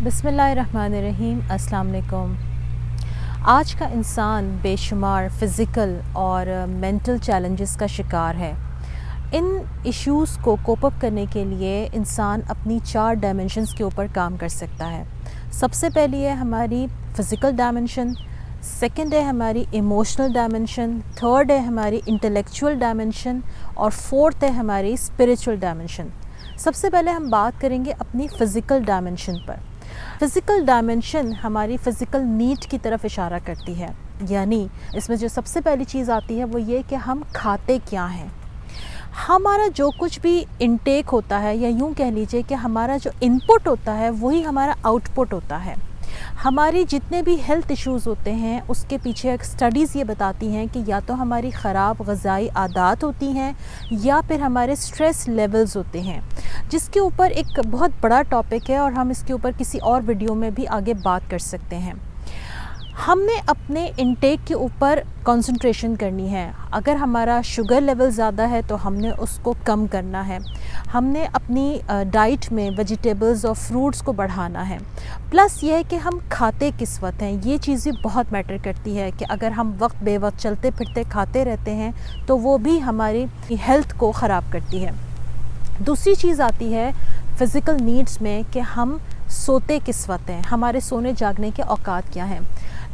बिस्मिल्लाहिर्रहमानिर्रहीम। अस्सलाम वालेकुम। आज का इंसान बेशुमार फ़िज़िकल और मेंटल चैलेंजेस का शिकार है। इन इश्यूज़ को कोप अप करने के लिए इंसान अपनी 4 डायमेंशंस के ऊपर काम कर सकता है। सबसे पहली है हमारी फ़िज़िकल डायमेंशन, सेकंड है हमारी इमोशनल डायमेंशन, थर्ड है हमारी इंटेलेक्चुअल डायमेंशन और फोर्थ है हमारी स्पिरिचुअल डायमेंशन। सबसे पहले हम बात करेंगे अपनी फ़िज़िकल डायमेंशन पर। फ़िज़िकल डायमेंशन हमारी फ़िज़िकल नीड की तरफ इशारा करती है, यानी इसमें जो सबसे पहली चीज़ आती है वो ये कि हम खाते क्या हैं। हमारा जो कुछ भी इनटेक होता है, या यूँ कह लीजिए कि हमारा जो इनपुट होता है वही हमारा आउटपुट होता है। हमारी जितने भी हेल्थ इश्यूज़ होते हैं उसके पीछे स्टडीज़ ये बताती हैं कि या तो हमारी ख़राब ग़िज़ाई आदत होती हैं या फिर हमारे स्ट्रेस लेवल्स होते हैं, जिसके ऊपर एक बहुत बड़ा टॉपिक है और हम इसके ऊपर किसी और वीडियो में भी आगे बात कर सकते हैं। हमने अपने इंटेक के ऊपर कंसंट्रेशन करनी है। अगर हमारा शुगर लेवल ज़्यादा है तो हमने उसको कम करना है। हमने अपनी डाइट में वेजिटेबल्स और फ्रूट्स को बढ़ाना है। प्लस ये है कि हम खाते किस वक्त हैं, ये चीज़ भी बहुत मैटर करती है कि अगर हम वक्त बे वक्त चलते फिरते खाते रहते हैं तो वो भी हमारी हेल्थ को ख़राब करती है। दूसरी चीज़ आती है फ़िज़िकल नीड्स में कि हम सोते किस वक्त हैं, हमारे सोने जागने के औकात क्या हैं।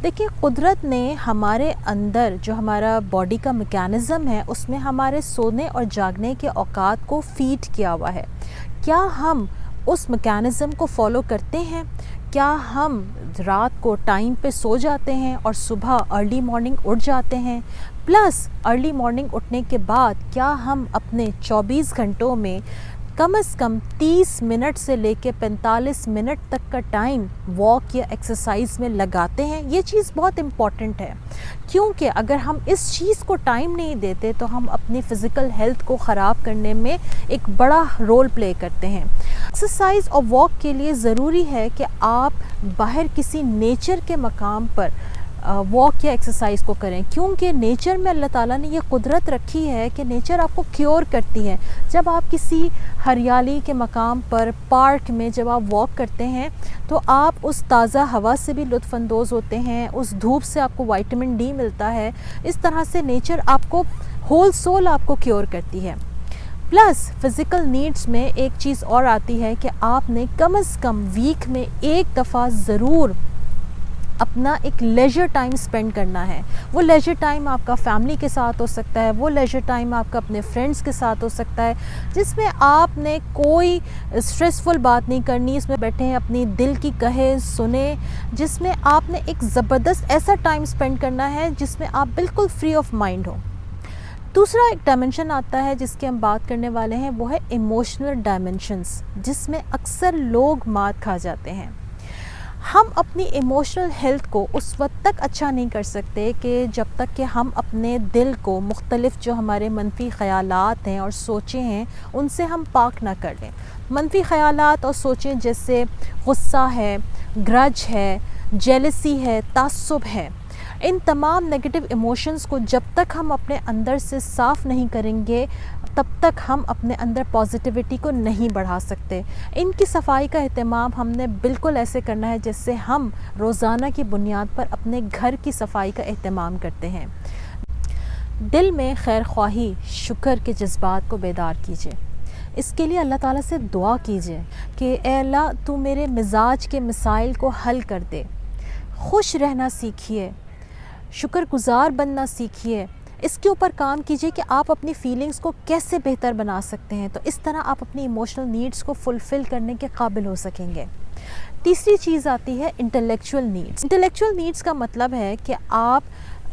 देखिए, कुदरत ने हमारे अंदर जो हमारा बॉडी का मैकेनिज़्म है उसमें हमारे सोने और जागने के औकात को फ़ीड किया हुआ है। क्या हम उस मैकेनिज़्म को फॉलो करते हैं? क्या हम रात को टाइम पे सो जाते हैं और सुबह अर्ली मॉर्निंग उठ जाते हैं? प्लस अर्ली मॉर्निंग उठने के बाद क्या हम अपने 24 घंटों में कम से कम 30 मिनट से लेके 45 मिनट तक का टाइम वॉक या एक्सरसाइज में लगाते हैं? ये चीज़ बहुत इम्पॉर्टेंट है, क्योंकि अगर हम इस चीज़ को टाइम नहीं देते तो हम अपनी फ़िज़िकल हेल्थ को ख़राब करने में एक बड़ा रोल प्ले करते हैं। एक्सरसाइज और वॉक के लिए ज़रूरी है कि आप बाहर किसी नेचर के मकाम पर वॉक या एक्सरसाइज को करें, क्योंकि नेचर में अल्लाह ताला ने ये कुदरत रखी है कि नेचर आपको क्योर करती है। जब आप किसी हरियाली के मकाम पर, पार्क में जब आप वॉक करते हैं तो आप उस ताज़ा हवा से भी लुत्फ़अंदोज़ होते हैं, उस धूप से आपको विटामिन डी मिलता है। इस तरह से नेचर आपको होल सोल आपको क्योर करती है। प्लस फ़िज़िकल नीड्स में एक चीज़ और आती है कि आपने कम से कम वीक में एक दफ़ा ज़रूर अपना एक लेजर टाइम स्पेंड करना है। वो लेजर टाइम आपका फैमिली के साथ हो सकता है, वो लेजर टाइम आपका अपने फ्रेंड्स के साथ हो सकता है, जिसमें आपने कोई स्ट्रेसफुल बात नहीं करनी, इसमें बैठे हैं अपनी दिल की कहे सुने, जिसमें आपने एक ज़बरदस्त ऐसा टाइम स्पेंड करना है जिसमें आप बिल्कुल फ्री ऑफ माइंड हो। दूसरा एक डायमेंशन आता है जिसकी हम बात करने वाले हैं, वो है इमोशनल डायमेंशंस, जिसमें अक्सर लोग मात खा जाते हैं। हम अपनी इमोशनल हेल्थ को उस वक्त तक अच्छा नहीं कर सकते कि जब तक कि हम अपने दिल को मुख्तलिफ़ जो हमारे मनफी ख़यालात हैं और सोचें हैं उनसे हम पाक ना कर लें। मनफी ख़यालात और सोचें जैसे गुस्सा है, ग्रज है, जेलसी है, तासुब है, इन तमाम नेगेटिव इमोशंस को जब तक हम अपने अंदर से साफ़ नहीं करेंगे तब तक हम अपने अंदर पॉजिटिविटी को नहीं बढ़ा सकते। इनकी सफाई का एहतमाम हमने बिल्कुल ऐसे करना है जैसे हम रोज़ाना की बुनियाद पर अपने घर की सफाई का एहतमाम करते हैं। दिल में खैर ख्वाही, शुक्र के जज्बात को बेदार कीजिए। इसके लिए अल्लाह ताला से दुआ कीजिए कि ए अल्लाह, तू मेरे मिजाज के मसाइल को हल कर दे। खुश रहना सीखिए, शुक्रगुज़ार बनना सीखिए। इसके ऊपर काम कीजिए कि आप अपनी फ़ीलिंग्स को कैसे बेहतर बना सकते हैं, तो इस तरह आप अपनी इमोशनल नीड्स को फुलफ़िल करने के काबिल हो सकेंगे। तीसरी चीज़ आती है इंटेलेक्चुअल नीड्स। इंटेलेक्चुअल नीड्स का मतलब है कि आप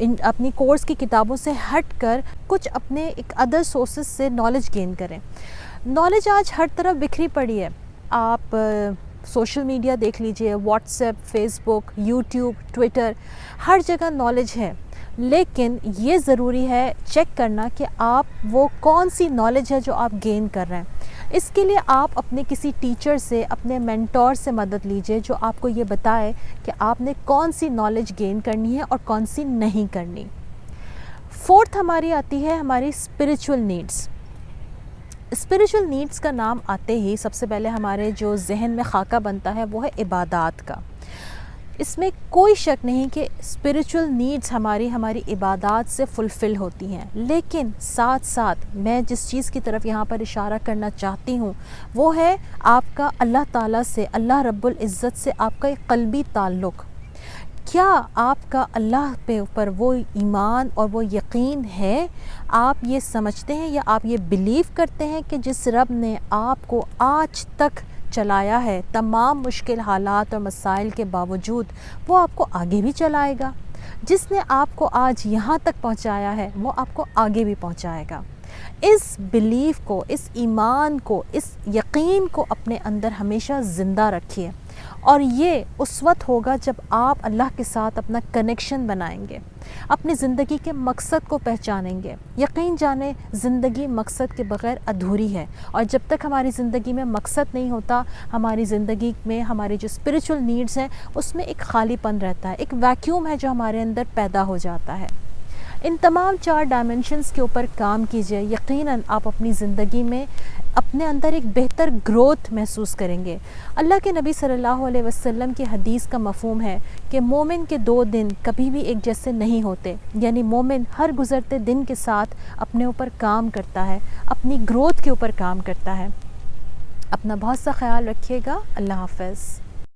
अपनी कोर्स की किताबों से हट कर कुछ अपने एक अदर सोर्सेज से नॉलेज गेन करें। नॉलेज आज हर तरफ बिखरी पड़ी है। आप सोशल मीडिया देख लीजिए, व्हाट्सएप, फेसबुक, यूट्यूब, ट्विटर, हर जगह नॉलेज है। लेकिन ये ज़रूरी है चेक करना कि आप वो कौन सी नॉलेज है जो आप गेन कर रहे हैं। इसके लिए आप अपने किसी टीचर से, अपने मेंटोर से मदद लीजिए जो आपको ये बताए कि आपने कौन सी नॉलेज गेन करनी है और कौन सी नहीं करनी। फोर्थ हमारी आती है हमारी स्पिरिचुअल नीड्स। اسپریچول نیڈس کا نام آتے ہی سب سے پہلے ہمارے جو ذہن میں خاکہ بنتا ہے وہ ہے عبادات کا. اس میں کوئی شک نہیں کہ اسپریچول نیڈس ہماری عبادات سے فلفل ہوتی ہیں، لیکن ساتھ ساتھ میں جس چیز کی طرف یہاں پر اشارہ کرنا چاہتی ہوں وہ ہے آپ کا اللہ تعالیٰ سے، اللہ رب العزت سے آپ کا ایک قلبی تعلق. کیا آپ کا اللہ پہ اوپر وہ ایمان اور وہ یقین ہے؟ آپ یہ سمجھتے ہیں یا آپ یہ بیلیو کرتے ہیں کہ جس رب نے آپ کو آج تک چلایا ہے تمام مشکل حالات اور مسائل کے باوجود، وہ آپ کو آگے بھی چلائے گا؟ جس نے آپ کو آج یہاں تک پہنچایا ہے وہ آپ کو آگے بھی پہنچائے گا. اس بیلیف کو، اس ایمان کو، اس یقین کو اپنے اندر ہمیشہ زندہ رکھیے، اور یہ اس وقت ہوگا جب آپ اللہ کے ساتھ اپنا کنیکشن بنائیں گے، اپنی زندگی کے مقصد کو پہچانیں گے. یقین جانیں زندگی مقصد کے بغیر ادھوری ہے، اور جب تک ہماری زندگی میں مقصد نہیں ہوتا، ہماری زندگی میں ہماری جو اسپریچول نیڈز ہیں اس میں ایک خالی پن رہتا ہے، ایک ویکیوم ہے جو ہمارے اندر پیدا ہو جاتا ہے. ان تمام 4 ڈائمنشنز کے اوپر کام کیجئے، یقیناً آپ اپنی زندگی میں اپنے اندر ایک بہتر گروتھ محسوس کریں گے. اللہ کے نبی صلی اللہ علیہ وسلم کی حدیث کا مفہوم ہے کہ مومن کے 2 دن کبھی بھی ایک جیسے نہیں ہوتے، یعنی مومن ہر گزرتے دن کے ساتھ اپنے اوپر کام کرتا ہے، اپنی گروتھ کے اوپر کام کرتا ہے. اپنا بہت سا خیال رکھیے گا. اللہ حافظ.